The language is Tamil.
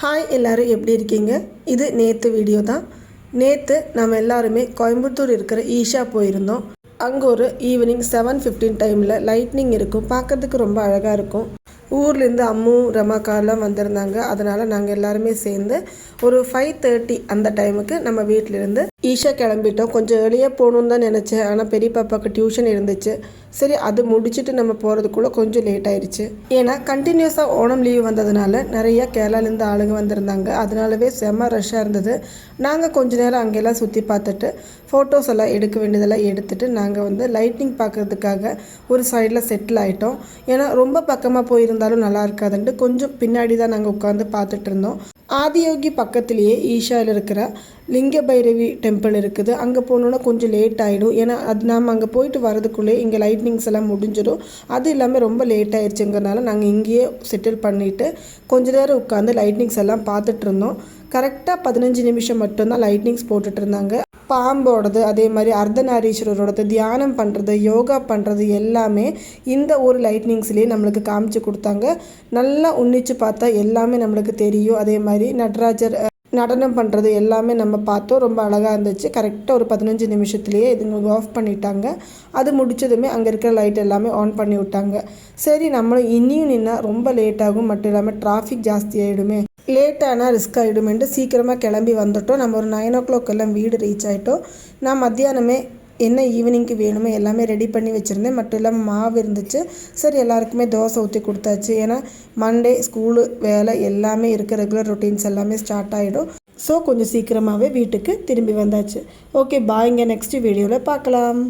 ஹாய் எல்லோரும் எப்படி இருக்கீங்க? இது நேற்று வீடியோ தான். நேற்று நம்ம எல்லாருமே கோயம்புத்தூர் இருக்கிற ஈஷா போயிருந்தோம். அங்கே ஒரு ஈவினிங் 7:15 டைமில் லைட்னிங் இருக்கும். பார்க்குறதுக்கு ரொம்ப அழகாக இருக்கும். ஊர்லேருந்து அம்மு ரமாக்காலாம் வந்திருந்தாங்க. அதனால் நாங்கள் எல்லாருமே சேர்ந்து ஒரு 5:30 அந்த டைமுக்கு நம்ம வீட்டிலேருந்து ஈஷா கிளம்பிட்டோம். கொஞ்சம் வெளியே போகணுன்னு தான் நினச்சேன். ஆனால் பெரிய பாப்பாவுக்கு டியூஷன் இருந்துச்சு. சரி, அது முடிச்சுட்டு நம்ம போகிறதுக்குள்ளே கொஞ்சம் லேட் ஆயிடுச்சு. ஏன்னா கண்டினியூஸாக ஓணம் லீவ் வந்ததுனால நிறையா கேரளாலேருந்து ஆளுங்க வந்திருந்தாங்க. அதனாலவே செம்ம ரஷ்ஷாக இருந்தது. நாங்கள் கொஞ்ச நேரம் அங்கெல்லாம் சுற்றி பார்த்துட்டு ஃபோட்டோஸ் எல்லாம் எடுக்க வேண்டியதெல்லாம் எடுத்துகிட்டு நாங்கள் வந்து லைட்னிங் பார்க்குறதுக்காக ஒரு சைடில் செட்டில் ஆகிட்டோம். ஏன்னா ரொம்ப பக்கமாக போயிருந்தாலும் நல்லா இருக்காதுன்ட்டு கொஞ்சம் பின்னாடி தான் நாங்கள் உட்காந்து பார்த்துட்டு இருந்தோம். ஆதியோகி பக்கத்துலேயே ஈஷாவில் இருக்கிற லிங்க பைரவி டெம்பிள் இருக்குது. அங்கே போகணுன்னா கொஞ்சம் லேட் ஆகிடும். ஏன்னா அது நாம் அங்கே போயிட்டு வரதுக்குள்ளே இங்கே லைட்னிங்ஸ் எல்லாம் முடிஞ்சிடும். அது இல்லாமல் ரொம்ப லேட் ஆயிடுச்சுங்கிறனால நாங்கள் இங்கேயே செட்டில் பண்ணிவிட்டு கொஞ்ச நேரம் உட்காந்து லைட்னிங்ஸ் எல்லாம் பார்த்துட்டு இருந்தோம். கரெக்டாக 15 நிமிஷம் மட்டும்தான் லைட்னிங்ஸ் போட்டுட்டு இருந்தாங்க. பாம்போடது, அதே மாதிரி அர்த்தநாரீஸ்வரரோடது, தியானம் பண்ணுறது, யோகா பண்ணுறது எல்லாமே இந்த ஒரு லைட்னிங்ஸ்லேயே நம்மளுக்கு காமிச்சு கொடுத்தாங்க. நல்லா உன்னிச்சு பார்த்தா எல்லாமே நம்மளுக்கு தெரியும். அதே மாதிரி நடராஜர் நடனம் பண்ணுறது எல்லாமே நம்ம பார்த்தோம். ரொம்ப அழகாக இருந்துச்சு. கரெக்டாக ஒரு 15 நிமிஷத்துலேயே இதுங்க ஆஃப் பண்ணிட்டாங்க. அது முடித்ததுமே அங்கே இருக்கிற லைட் எல்லாமே ஆன் பண்ணி விட்டாங்க. சரி, நம்மளும் இனியும் நின்னா ரொம்ப லேட் ஆகும், மட்டும் இல்லாமல் டிராஃபிக் ஜாஸ்தி ஆகிடுமே, லேட்டானால் ரிஸ்க் ஆகிடுமேன்ட்டு சீக்கிரமாக கிளம்பி வந்துட்டோம். நம்ம ஒரு 9 o'clock எல்லாம் வீடு ரீச் ஆகிட்டோம். நான் மத்தியானமே என்ன ஈவினிங்க்கு வேணுமோ எல்லாமே ரெடி பண்ணி வச்சுருந்தேன். மட்டும் இல்லாமல் மாவு இருந்துச்சு. சரி, எல்லாருக்குமே தோசை ஊற்றி கொடுத்தாச்சு. ஏன்னா மண்டே ஸ்கூலு வேலை எல்லாமே இருக்க ரெகுலர் ரொட்டீன்ஸ் எல்லாமே ஸ்டார்ட் ஆகிடும். ஸோ கொஞ்சம் சீக்கிரமாகவே வீட்டுக்கு திரும்பி வந்தாச்சு. ஓகே, பாய்ங்க. நெக்ஸ்ட் வீடியோவில் பார்க்கலாம்.